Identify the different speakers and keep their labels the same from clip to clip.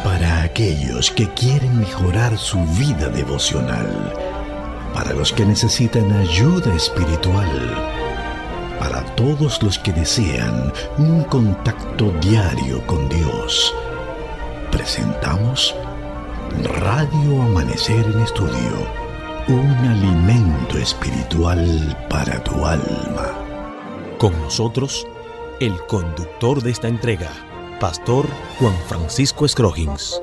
Speaker 1: Para aquellos que quieren mejorar su vida devocional, para los que necesitan ayuda espiritual, para todos los que desean un contacto diario con Dios, presentamos Radio Amanecer en Estudio, un alimento espiritual para tu alma.
Speaker 2: Con nosotros, el conductor de esta entrega, Pastor Juan Francisco Scroggins.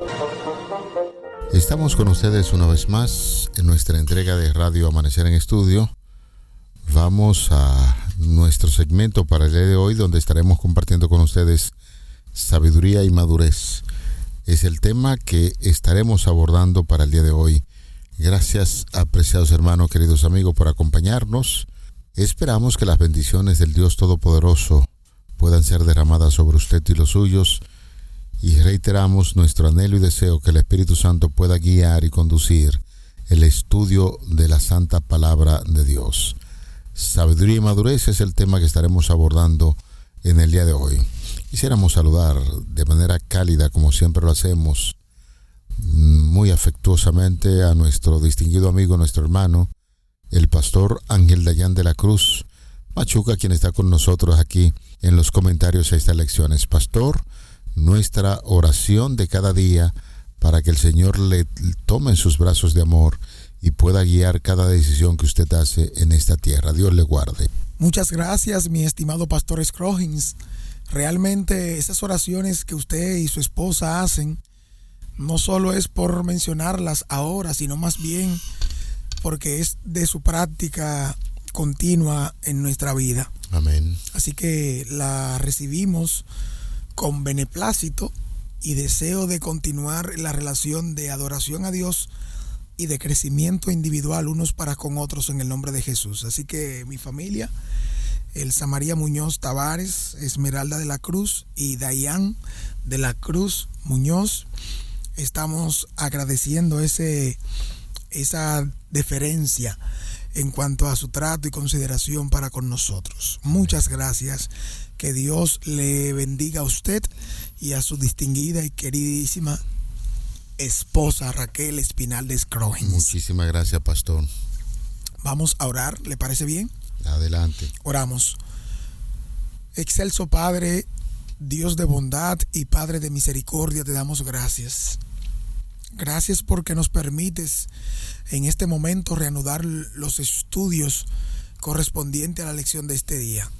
Speaker 3: Estamos con ustedes una vez más en nuestra entrega de Radio Amanecer en Estudio. Vamos a nuestro segmento para el día de hoy, donde estaremos compartiendo con ustedes sabiduría y madurez. Es el tema que estaremos abordando para el día de hoy. Gracias, apreciados hermanos, queridos amigos, por acompañarnos. Esperamos que las bendiciones del Dios Todopoderoso puedan ser derramadas sobre usted y los suyos, y reiteramos nuestro anhelo y deseo que el Espíritu Santo pueda guiar y conducir el estudio de la Santa Palabra de Dios. Sabiduría y madurez es el tema que estaremos abordando en el día de hoy. Quisiéramos saludar de manera cálida, como siempre lo hacemos, muy afectuosamente a nuestro distinguido amigo, nuestro hermano, el pastor Ángel Dayan de la Cruz Machuca, quien está con nosotros aquí en los comentarios a estas lecciones. Pastor, nuestra oración de cada día para que el Señor le tome en sus brazos de amor y pueda guiar cada decisión que usted hace en esta tierra. Dios le guarde.
Speaker 4: Muchas gracias, mi estimado pastor Scroggins. Realmente esas oraciones que usted y su esposa hacen no solo es por mencionarlas ahora, sino más bien porque es de su práctica continua en nuestra vida.
Speaker 3: Amén.
Speaker 4: Así que la recibimos con beneplácito y deseo de continuar la relación de adoración a Dios y de crecimiento individual unos para con otros en el nombre de Jesús. Así que mi familia, Elsa María Muñoz Tavares, Esmeralda de la Cruz y Dayan de la Cruz Muñoz, estamos agradeciendo esa deferencia en cuanto a su trato y consideración para con nosotros. Muchas gracias. Que Dios le bendiga a usted y a su distinguida y queridísima esposa Raquel Espinal de Scroggins.
Speaker 3: Muchísimas gracias, pastor.
Speaker 4: Vamos a orar, ¿le parece bien?
Speaker 3: Adelante.
Speaker 4: Oramos. Excelso Padre, Dios de bondad y Padre de misericordia, te damos gracias. Gracias porque nos permites en este momento reanudar los estudios correspondientes a la lección de este día.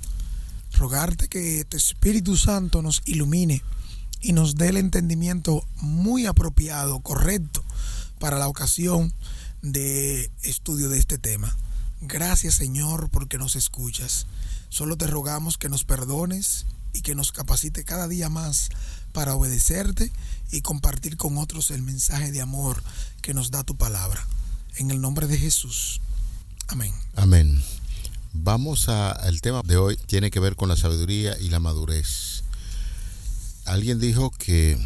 Speaker 4: Rogarte que tu Espíritu Santo nos ilumine y nos dé el entendimiento muy apropiado, correcto, para la ocasión de estudio de este tema. Gracias, Señor, porque nos escuchas. Solo te rogamos que nos perdones y que nos capacite cada día más para obedecerte y compartir con otros el mensaje de amor que nos da tu palabra. En el nombre de Jesús. Amén.
Speaker 3: Amén. Vamos al tema de hoy, tiene que ver con la sabiduría y la madurez. Alguien dijo que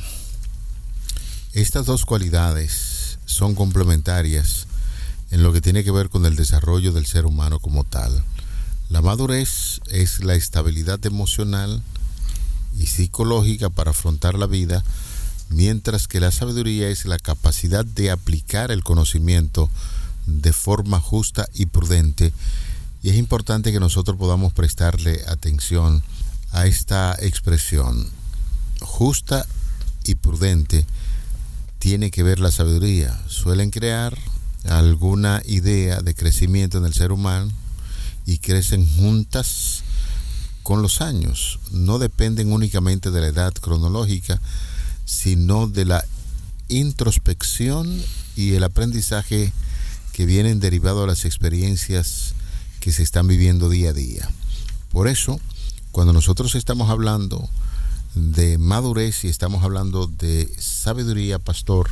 Speaker 3: estas dos cualidades son complementarias en lo que tiene que ver con el desarrollo del ser humano como tal. La madurez es la estabilidad emocional y psicológica para afrontar la vida, mientras que la sabiduría es la capacidad de aplicar el conocimiento de forma justa y prudente. Y es importante que nosotros podamos prestarle atención a esta expresión. Justa y prudente tiene que ver la sabiduría. Suelen crear alguna idea de crecimiento en el ser humano y crecen juntas con los años. No dependen únicamente de la edad cronológica, sino de la introspección y el aprendizaje que vienen derivados de las experiencias que se están viviendo día a día. Por eso, cuando nosotros estamos hablando de madurez y estamos hablando de sabiduría, pastor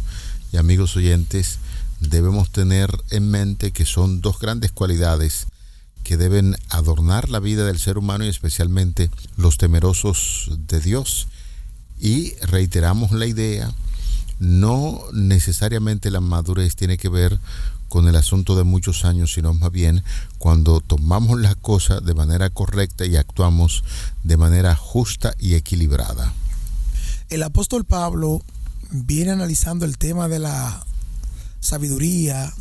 Speaker 3: y amigos oyentes, debemos tener en mente que son dos grandes cualidades que deben adornar la vida del ser humano y especialmente los temerosos de Dios. Y reiteramos la idea, no necesariamente la madurez tiene que ver con el asunto de muchos años, sino más bien cuando tomamos las cosas de manera correcta y actuamos de manera justa y equilibrada.
Speaker 4: El apóstol Pablo viene analizando el tema de la sabiduría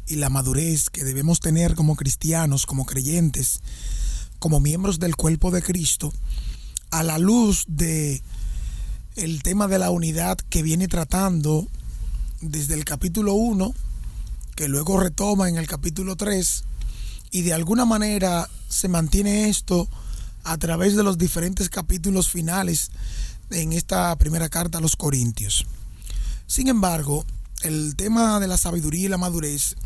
Speaker 4: y la madurez que debemos tener como cristianos, como creyentes, como miembros del cuerpo de Cristo, a la luz de el tema de la unidad que viene tratando desde el capítulo 1, que luego retoma en el capítulo 3, y de alguna manera se mantiene esto a través de los diferentes capítulos finales en esta primera carta a los Corintios. Sin embargo, el tema de la sabiduría y la madurez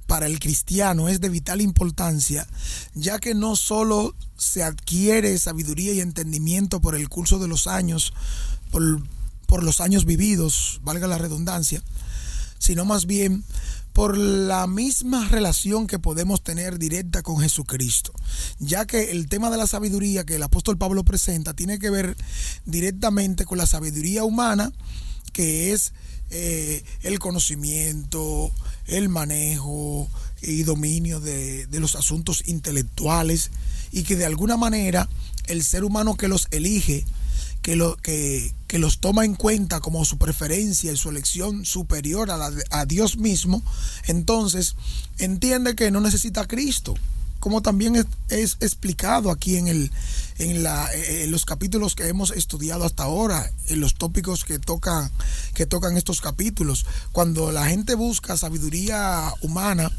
Speaker 4: para el cristiano es de vital importancia, ya que no solo se adquiere sabiduría y entendimiento por el curso de los años, por los años vividos, valga la redundancia, sino más bien por la misma relación que podemos tener directa con Jesucristo, ya que el tema de la sabiduría que el apóstol Pablo presenta tiene que ver directamente con la sabiduría humana, que es el conocimiento, el manejo y dominio de los asuntos intelectuales, y que de alguna manera el ser humano que los elige, que los toma en cuenta como su preferencia y su elección superior a Dios mismo, entonces entiende que no necesita a Cristo, como también es explicado aquí en los capítulos que hemos estudiado hasta ahora, en los tópicos que tocan estos capítulos. Cuando la gente busca sabiduría humana,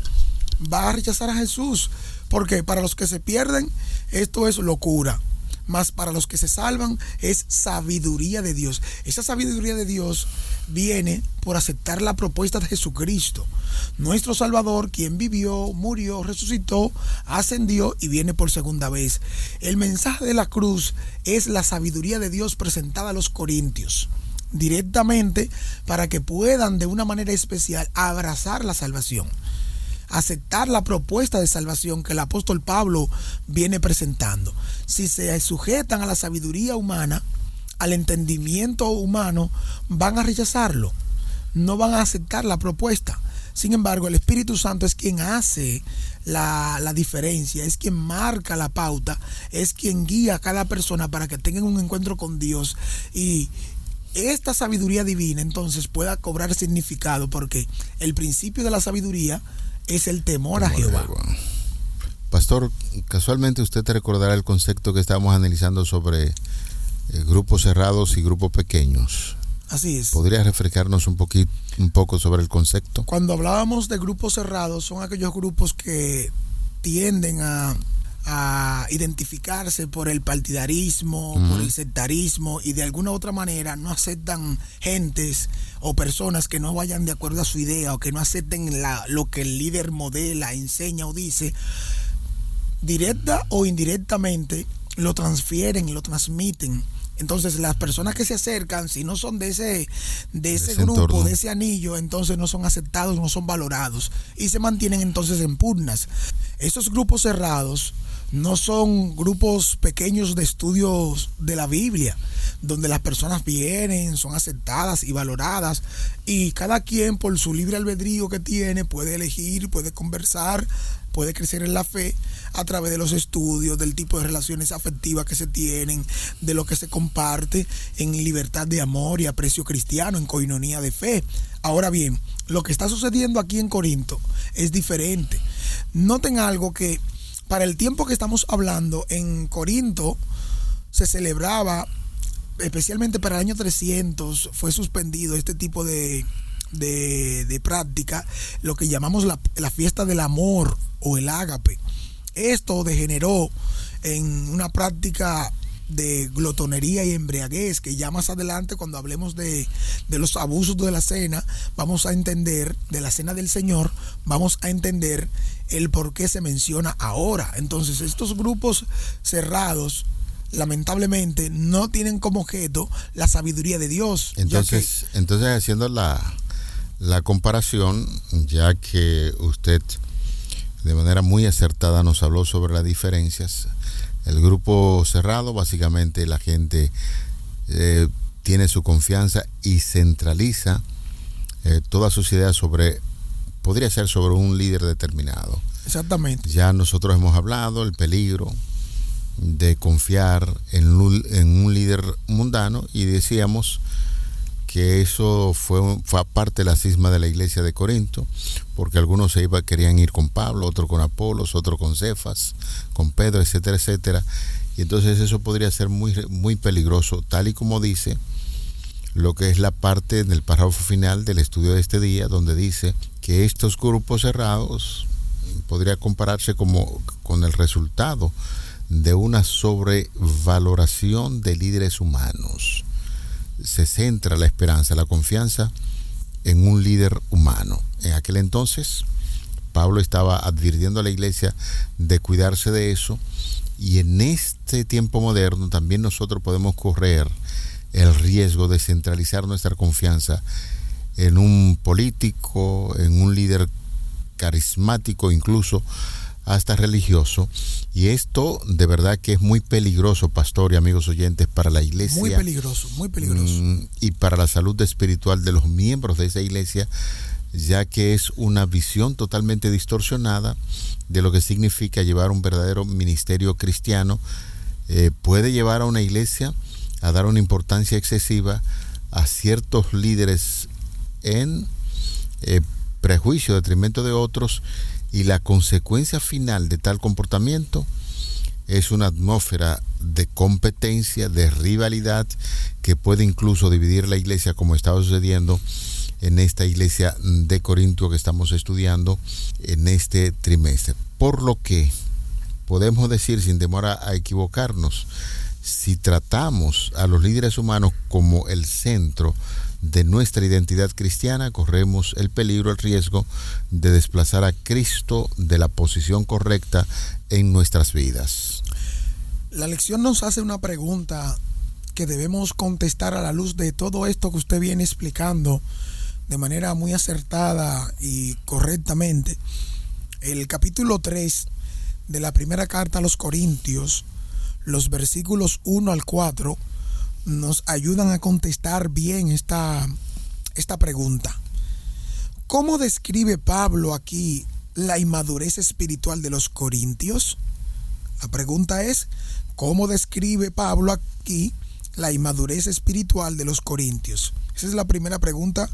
Speaker 4: va a rechazar a Jesús, porque para los que se pierden, esto es locura. Mas para los que se salvan es sabiduría de Dios. Esa sabiduría de Dios viene por aceptar la propuesta de Jesucristo, nuestro Salvador, quien vivió, murió, resucitó, ascendió y viene por segunda vez. El mensaje de la cruz es la sabiduría de Dios presentada a los corintios directamente para que puedan de una manera especial abrazar la salvación, aceptar la propuesta de salvación que el apóstol Pablo viene presentando. Si se sujetan a la sabiduría humana, al entendimiento humano, van a rechazarlo, no van a aceptar la propuesta. Sin embargo, el Espíritu Santo es quien hace la diferencia, es quien marca la pauta, es quien guía a cada persona para que tengan un encuentro con Dios, y esta sabiduría divina entonces pueda cobrar significado, porque el principio de la sabiduría es el temor a Jehová.
Speaker 3: Pastor, casualmente usted te recordará el concepto que estábamos analizando sobre grupos cerrados y grupos pequeños.
Speaker 4: Así es.
Speaker 3: ¿Podría refrescarnos un poco sobre el concepto?
Speaker 4: Cuando hablábamos de grupos cerrados, son aquellos grupos que tienden a identificarse por el partidarismo, por el sectarismo, y de alguna u otra manera no aceptan gentes o personas que no vayan de acuerdo a su idea, o que no acepten lo que el líder modela, enseña o dice. Directa o indirectamente lo transfieren y lo transmiten. Entonces las personas que se acercan, si no son de ese grupo, entorno, de ese anillo, entonces no son aceptados, no son valorados, y se mantienen entonces en pugnas. Estos grupos cerrados no son grupos pequeños de estudios de la Biblia, donde las personas vienen, son aceptadas y valoradas, y cada quien por su libre albedrío que tiene puede elegir, puede conversar, puede crecer en la fe a través de los estudios, del tipo de relaciones afectivas que se tienen, de lo que se comparte en libertad de amor y aprecio cristiano, en coinonía de fe. Ahora bien, lo que está sucediendo aquí en Corinto es diferente. Noten algo, que para el tiempo que estamos hablando, en Corinto se celebraba, especialmente para el año 300, fue suspendido este tipo de práctica, lo que llamamos la fiesta del amor o el ágape. Esto degeneró en una práctica de glotonería y embriaguez, que ya más adelante, cuando hablemos de los abusos de la cena, vamos a entender, de la cena del Señor, vamos a entender el por qué se menciona ahora. Entonces, estos grupos cerrados, lamentablemente, no tienen como objeto la sabiduría de Dios.
Speaker 3: Entonces haciendo la comparación, ya que usted de manera muy acertada nos habló sobre las diferencias, el grupo cerrado, básicamente la gente tiene su confianza y centraliza todas sus ideas podría ser sobre un líder determinado.
Speaker 4: Exactamente.
Speaker 3: Ya nosotros hemos hablado el peligro de confiar en un líder mundano, y decíamos que eso fue parte de la cisma de la iglesia de Corinto, porque algunos querían ir con Pablo, otros con Apolos, otros con Cefas, con Pedro, etcétera, etcétera. Y entonces eso podría ser muy, muy peligroso, tal y como dice lo que es la parte del párrafo final del estudio de este día, donde dice que estos grupos cerrados podría compararse con el resultado de una sobrevaloración de líderes humanos. Se centra la esperanza, la confianza en un líder humano. En aquel entonces, Pablo estaba advirtiendo a la iglesia de cuidarse de eso, y en este tiempo moderno también nosotros podemos correr el riesgo de centralizar nuestra confianza en un político, en un líder carismático, incluso hasta religioso. Y esto de verdad que es muy peligroso, pastor y amigos oyentes, para la iglesia.
Speaker 4: Muy peligroso, muy peligroso.
Speaker 3: Y para la salud espiritual de los miembros de esa iglesia, ya que es una visión totalmente distorsionada de lo que significa llevar un verdadero ministerio cristiano. Puede llevar a una iglesia a dar una importancia excesiva a ciertos líderes en prejuicio, detrimento de otros, y la consecuencia final de tal comportamiento es una atmósfera de competencia, de rivalidad, que puede incluso dividir la iglesia, como estaba sucediendo en esta iglesia de Corinto que estamos estudiando en este trimestre. Por lo que podemos decir, sin temor a equivocarnos, si tratamos a los líderes humanos como el centro de nuestra identidad cristiana, corremos el peligro, el riesgo de desplazar a Cristo de la posición correcta en nuestras vidas.
Speaker 4: La lección nos hace una pregunta que debemos contestar a la luz de todo esto que usted viene explicando de manera muy acertada y correctamente. El capítulo 3 de la primera carta a los Corintios, los versículos 1 al 4, nos ayudan a contestar bien esta pregunta. ¿Cómo describe Pablo aquí la inmadurez espiritual de los corintios? La pregunta es, ¿cómo describe Pablo aquí la inmadurez espiritual de los corintios? Esa es la primera pregunta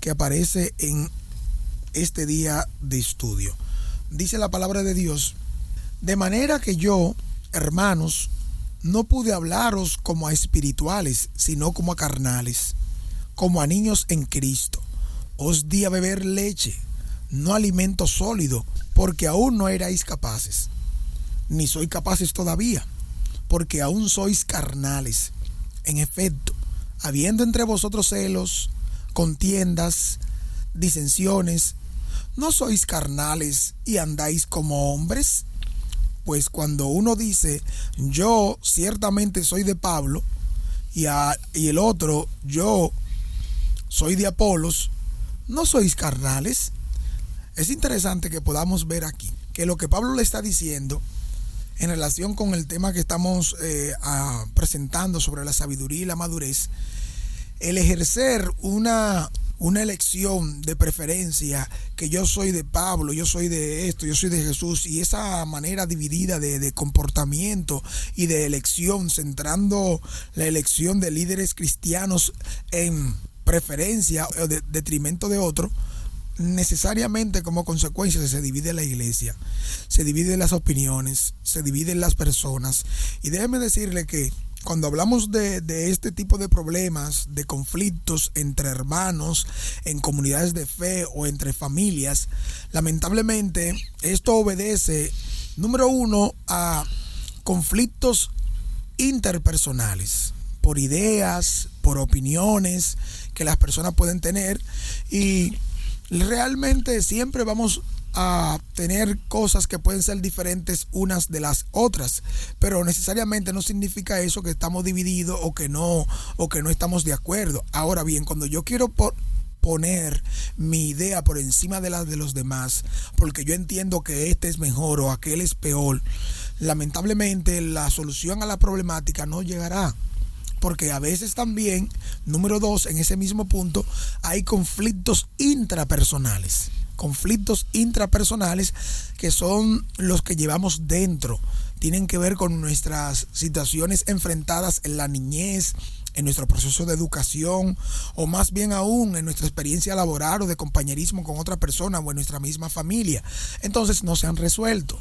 Speaker 4: que aparece en este día de estudio. Dice la palabra de Dios: de manera que yo, hermanos, no pude hablaros como a espirituales, sino como a carnales, como a niños en Cristo. Os di a beber leche, no alimento sólido, porque aún no erais capaces, ni sois capaces todavía, porque aún sois carnales. En efecto, habiendo entre vosotros celos, contiendas, disensiones, ¿no sois carnales y andáis como hombres? Pues cuando uno dice, yo ciertamente soy de Pablo, y el otro, yo soy de Apolos, ¿no sois carnales? Es interesante que podamos ver aquí que lo que Pablo le está diciendo en relación con el tema que estamos presentando sobre la sabiduría y la madurez, el ejercer una elección de preferencia, que yo soy de Pablo, yo soy de esto, yo soy de Jesús, y esa manera dividida de comportamiento y de elección, centrando la elección de líderes cristianos en preferencia o de detrimento de otro, necesariamente como consecuencia se divide la iglesia, se dividen las opiniones, se dividen las personas. Y déjeme decirle que cuando hablamos de este tipo de problemas, de conflictos entre hermanos, en comunidades de fe o entre familias, lamentablemente esto obedece, número uno, a conflictos interpersonales, por ideas, por opiniones que las personas pueden tener, y realmente siempre vamos a tener cosas que pueden ser diferentes unas de las otras, pero necesariamente no significa eso que estamos divididos o que no estamos de acuerdo. Ahora bien, cuando yo quiero poner mi idea por encima de las de los demás, porque yo entiendo que este es mejor o aquel es peor, lamentablemente la solución a la problemática no llegará. Porque a veces también, número dos, en ese mismo punto, hay conflictos intrapersonales. conflictos intrapersonales, que son los que llevamos dentro. Tienen que ver con nuestras situaciones enfrentadas en la niñez, en nuestro proceso de educación, o más bien aún en nuestra experiencia laboral o de compañerismo con otra persona o en nuestra misma familia. Entonces no se han resuelto.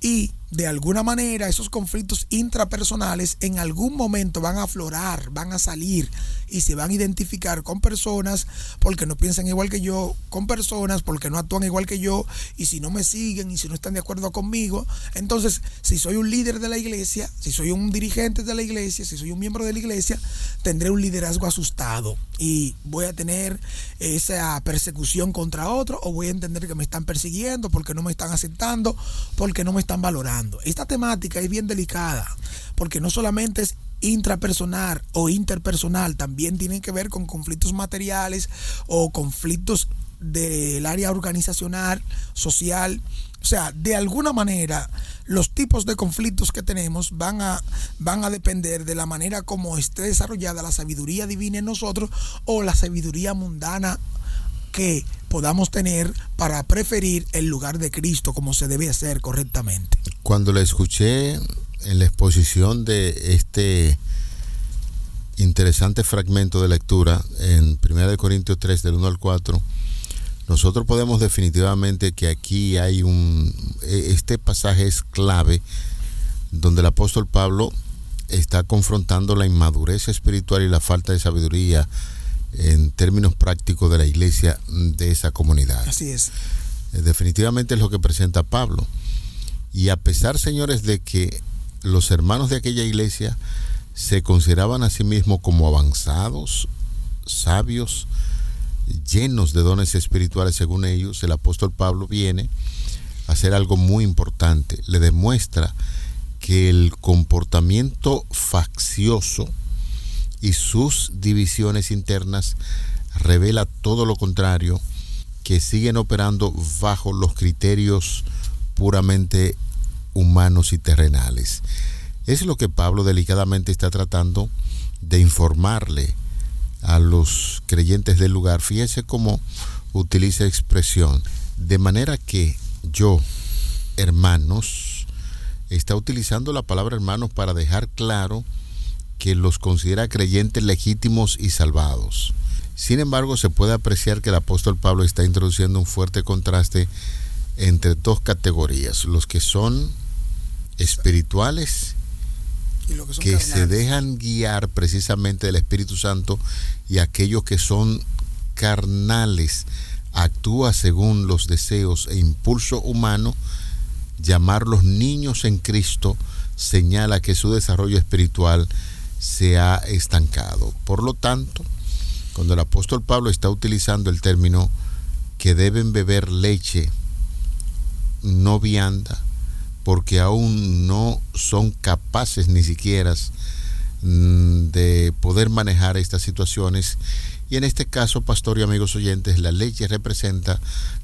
Speaker 4: Y de alguna manera esos conflictos intrapersonales en algún momento van a aflorar, van a salir y se van a identificar con personas porque no piensan igual que yo, con personas porque no actúan igual que yo, y si no me siguen y si no están de acuerdo conmigo, entonces si soy un líder de la iglesia, si soy un dirigente de la iglesia, si soy un miembro de la iglesia, tendré un liderazgo asustado y voy a tener esa persecución contra otro, o voy a entender que me están persiguiendo porque no me están aceptando, porque no me están valorando. Esta temática es bien delicada porque no solamente es intrapersonal o interpersonal, también tienen que ver con conflictos materiales o conflictos del área organizacional, social. O sea, de alguna manera los tipos de conflictos que tenemos van a depender de la manera como esté desarrollada la sabiduría divina en nosotros o la sabiduría mundana que podamos tener para preferir el lugar de Cristo como se debe hacer correctamente.
Speaker 3: Cuando le escuché en la exposición de este interesante fragmento de lectura en 1 Corintios 3 del 1 al 4, nosotros podemos definitivamente que aquí hay este pasaje es clave, donde el apóstol Pablo está confrontando la inmadurez espiritual y la falta de sabiduría en términos prácticos de la iglesia de esa comunidad.
Speaker 4: Así es.
Speaker 3: Definitivamente es lo que presenta Pablo. Y a pesar, señores, de que los hermanos de aquella iglesia se consideraban a sí mismos como avanzados, sabios, llenos de dones espirituales según ellos, el apóstol Pablo viene a hacer algo muy importante. Le demuestra que el comportamiento faccioso y sus divisiones internas revela todo lo contrario, que siguen operando bajo los criterios puramente humanos y terrenales. Es lo que Pablo delicadamente está tratando de informarle a los creyentes del lugar. Fíjense cómo utiliza expresión, de manera que yo, hermanos, está utilizando la palabra hermanos para dejar claro que los considera creyentes legítimos y salvados. Sin embargo, se puede apreciar que el apóstol Pablo está introduciendo un fuerte contraste entre dos categorías: los que son espirituales y los que se dejan guiar precisamente del Espíritu Santo, y aquellos que son carnales, actúa según los deseos e impulso humano. Llamarlos niños en Cristo señala que su desarrollo espiritual se ha estancado. Por lo tanto, cuando el apóstol Pablo está utilizando el término que deben beber leche, no vianda, porque aún no son capaces ni siquiera de poder manejar estas situaciones, y en este caso, pastor y amigos oyentes, la leche representa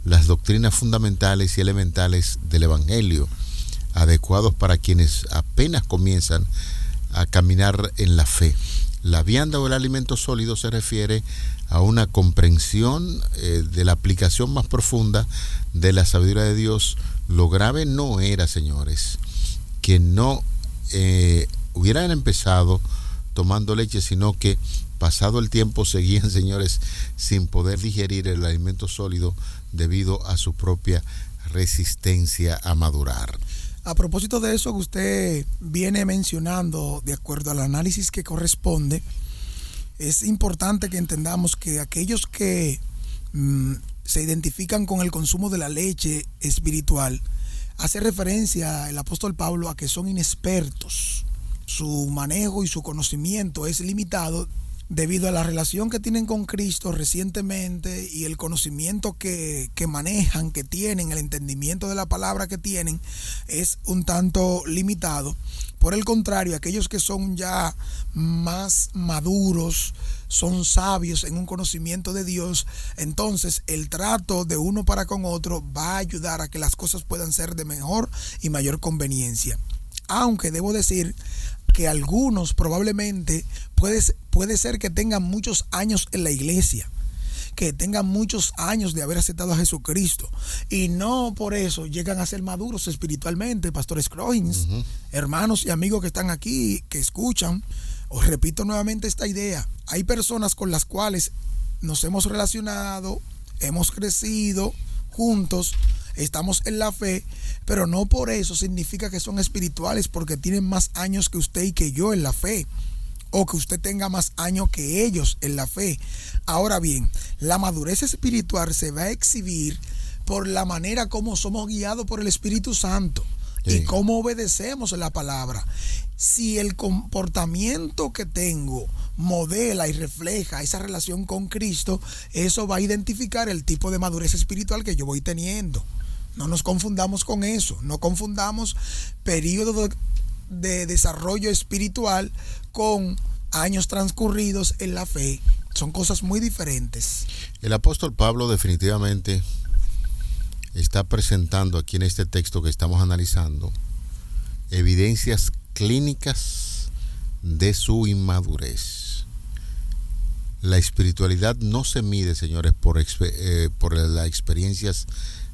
Speaker 3: las doctrinas fundamentales y elementales del Evangelio, adecuados para quienes apenas comienzan a caminar en la fe. La vianda o el alimento sólido se refiere a una comprensión de la aplicación más profunda de la sabiduría de Dios. Lo grave no era, señores, que no hubieran empezado tomando leche, sino que pasado el tiempo seguían, señores, sin poder digerir el alimento sólido debido a su propia resistencia a madurar.
Speaker 4: A propósito de eso que usted viene mencionando, de acuerdo al análisis que corresponde, es importante que entendamos que aquellos que se identifican con el consumo de la leche espiritual, hace referencia el apóstol Pablo a que son inexpertos. Su manejo y su conocimiento es limitado debido a la relación que tienen con Cristo recientemente y el conocimiento que manejan, que tienen, el entendimiento de la palabra que tienen, es un tanto limitado. Por el contrario, aquellos que son ya más maduros, son sabios en un conocimiento de Dios, entonces el trato de uno para con otro va a ayudar a que las cosas puedan ser de mejor y mayor conveniencia. Aunque debo decir que algunos probablemente puede ser que tengan muchos años en la iglesia, que tengan muchos años de haber aceptado a Jesucristo y no por eso llegan a ser maduros espiritualmente. Pastor Scroggins, hermanos y amigos que están aquí, que escuchan, os repito nuevamente esta idea. Hay personas con las cuales nos hemos relacionado, hemos crecido juntos, estamos en la fe, pero no por eso significa que son espirituales, porque tienen más años que usted y que yo en la fe, o que usted tenga más años que ellos en la fe. Ahora bien, la madurez espiritual se va a exhibir por la manera como somos guiados por el Espíritu Santo y cómo obedecemos la palabra. Si el comportamiento que tengo modela y refleja esa relación con Cristo, eso va a identificar el tipo de madurez espiritual que yo voy teniendo. No nos confundamos con eso, no confundamos periodo de desarrollo espiritual con años transcurridos en la fe. Son cosas muy diferentes.
Speaker 3: El apóstol Pablo definitivamente está presentando aquí en este texto que estamos analizando evidencias clínicas de su inmadurez. La espiritualidad no se mide, señores, por las experiencias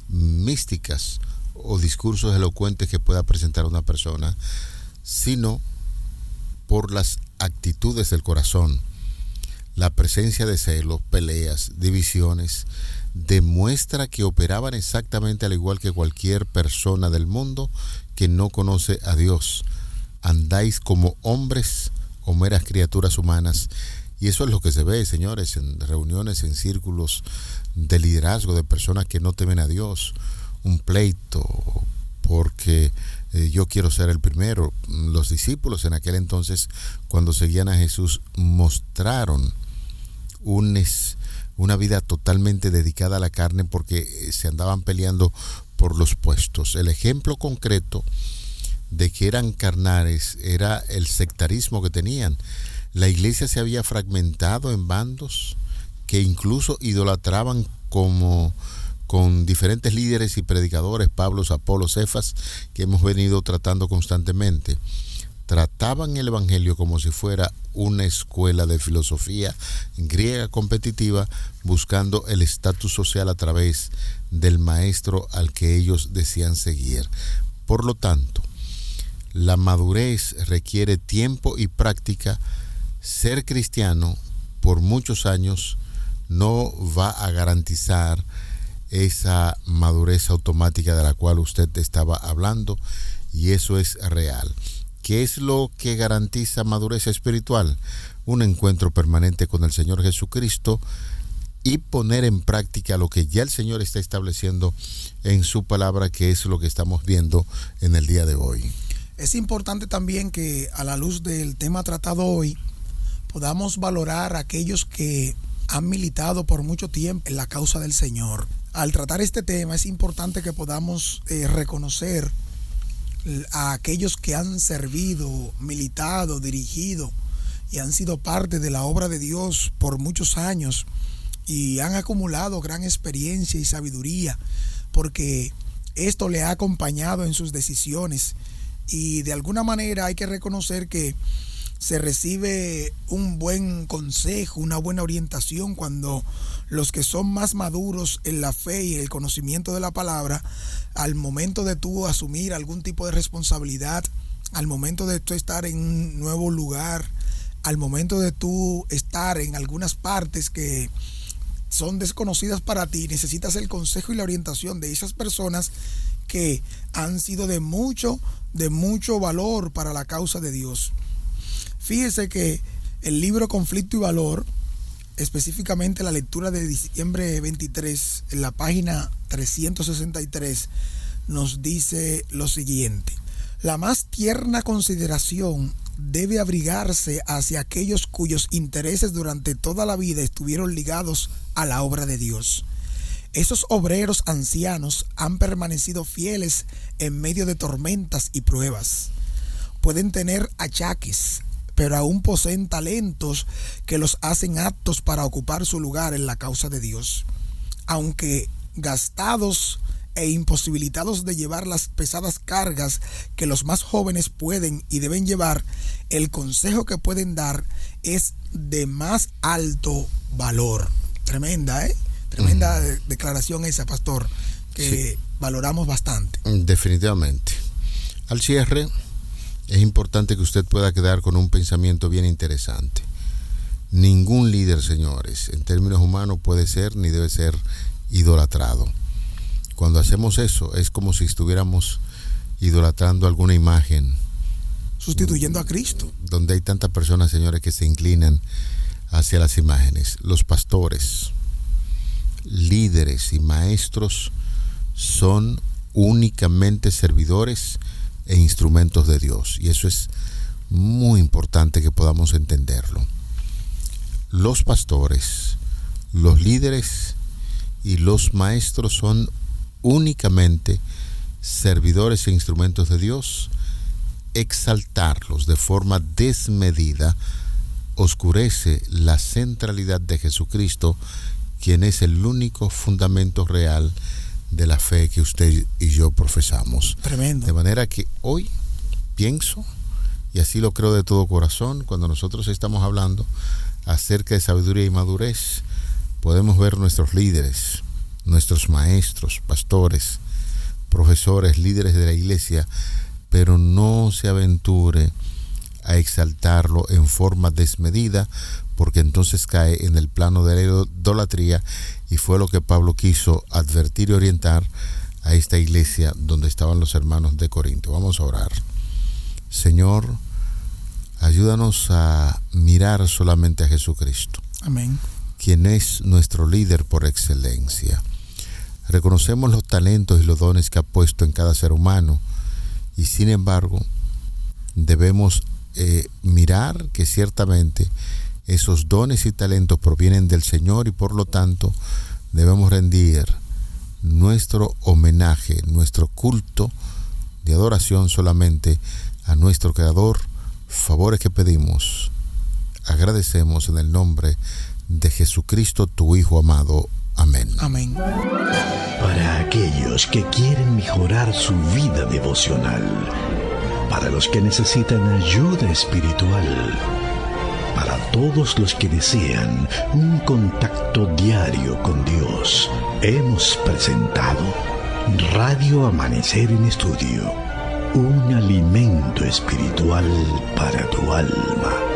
Speaker 3: místicas o discursos elocuentes que pueda presentar una persona, sino por las actitudes del corazón. La presencia de celos, peleas, divisiones, demuestra que operaban exactamente al igual que cualquier persona del mundo que no conoce a Dios. Andáis como hombres o meras criaturas humanas. Y eso es lo que se ve, señores, en reuniones, en círculos de liderazgo de personas que no temen a Dios. Un pleito porque yo quiero ser el primero. Los discípulos en aquel entonces, cuando seguían a Jesús, mostraron una vida totalmente dedicada a la carne porque se andaban peleando por los puestos. El ejemplo concreto de que eran carnales era el sectarismo que tenían. La iglesia se había fragmentado en bandos que incluso idolatraban con diferentes líderes y predicadores, Pablo, Apolo, Cefas, que hemos venido tratando constantemente. Trataban el evangelio como si fuera una escuela de filosofía griega competitiva, buscando el estatus social a través del maestro al que ellos desean seguir. Por lo tanto, la madurez requiere tiempo y práctica. Ser cristiano por muchos años no va a garantizar esa madurez automática de la cual usted estaba hablando, y eso es real. ¿Qué es lo que garantiza madurez espiritual? Un encuentro permanente con el Señor Jesucristo y poner en práctica lo que ya el Señor está estableciendo en su palabra, que es lo que estamos viendo en el día de hoy.
Speaker 4: Es importante también que, a la luz del tema tratado hoy, podamos valorar a aquellos que han militado por mucho tiempo en la causa del Señor. Al tratar este tema es importante que podamos reconocer a aquellos que han servido, militado, dirigido y han sido parte de la obra de Dios por muchos años y han acumulado gran experiencia y sabiduría, porque esto le ha acompañado en sus decisiones, y de alguna manera hay que reconocer que se recibe un buen consejo, una buena orientación cuando los que son más maduros en la fe y el conocimiento de la palabra, al momento de tú asumir algún tipo de responsabilidad, al momento de tú estar en un nuevo lugar, al momento de tú estar en algunas partes que son desconocidas para ti, necesitas el consejo y la orientación de esas personas que han sido de mucho valor para la causa de Dios. Fíjese que el libro Conflicto y Valor, específicamente la lectura de diciembre 23, en la página 363, nos dice lo siguiente: la más tierna consideración debe abrigarse hacia aquellos cuyos intereses durante toda la vida estuvieron ligados a la obra de Dios. Esos obreros ancianos han permanecido fieles en medio de tormentas y pruebas. Pueden tener achaques, pero aún poseen talentos que los hacen aptos para ocupar su lugar en la causa de Dios. Aunque gastados e imposibilitados de llevar las pesadas cargas que los más jóvenes pueden y deben llevar, el consejo que pueden dar es de más alto valor. Tremenda declaración esa, pastor, que sí, valoramos bastante.
Speaker 3: Definitivamente. Al cierre, es importante que usted pueda quedar con un pensamiento bien interesante. Ningún líder, señores, en términos humanos puede ser ni debe ser idolatrado. Cuando hacemos eso, es como si estuviéramos idolatrando alguna imagen.
Speaker 4: Sustituyendo a Cristo.
Speaker 3: Donde hay tantas personas, señores, que se inclinan hacia las imágenes. Los pastores, líderes y maestros son únicamente servidores e instrumentos de Dios. Y eso es muy importante que podamos entenderlo. Los pastores, los líderes y los maestros son únicamente servidores e instrumentos de Dios. Exaltarlos de forma desmedida oscurece la centralidad de Jesucristo, quien es el único fundamento real de la fe que usted y yo profesamos.
Speaker 4: Tremendo.
Speaker 3: De manera que hoy pienso, y así lo creo de todo corazón, cuando nosotros estamos hablando acerca de sabiduría y madurez, podemos ver nuestros líderes, nuestros maestros, pastores, profesores, líderes de la iglesia, pero no se aventure a exaltarlo en forma desmedida, porque entonces cae en el plano de la idolatría, y fue lo que Pablo quiso advertir y orientar a esta iglesia donde estaban los hermanos de Corinto. Vamos a orar. Señor, ayúdanos a mirar solamente a Jesucristo.
Speaker 4: Amén.
Speaker 3: Quien es nuestro líder por excelencia. Reconocemos los talentos y los dones que ha puesto en cada ser humano, y sin embargo debemos mirar que ciertamente esos dones y talentos provienen del Señor, y por lo tanto debemos rendir nuestro homenaje, nuestro culto de adoración solamente a nuestro Creador. Favores que pedimos, agradecemos en el nombre de Jesucristo, tu Hijo amado. Amén.
Speaker 4: Amén.
Speaker 1: Para aquellos que quieren mejorar su vida devocional, para los que necesitan ayuda espiritual, para todos los que desean un contacto diario con Dios, hemos presentado Radio Amanecer en Estudio, un alimento espiritual para tu alma.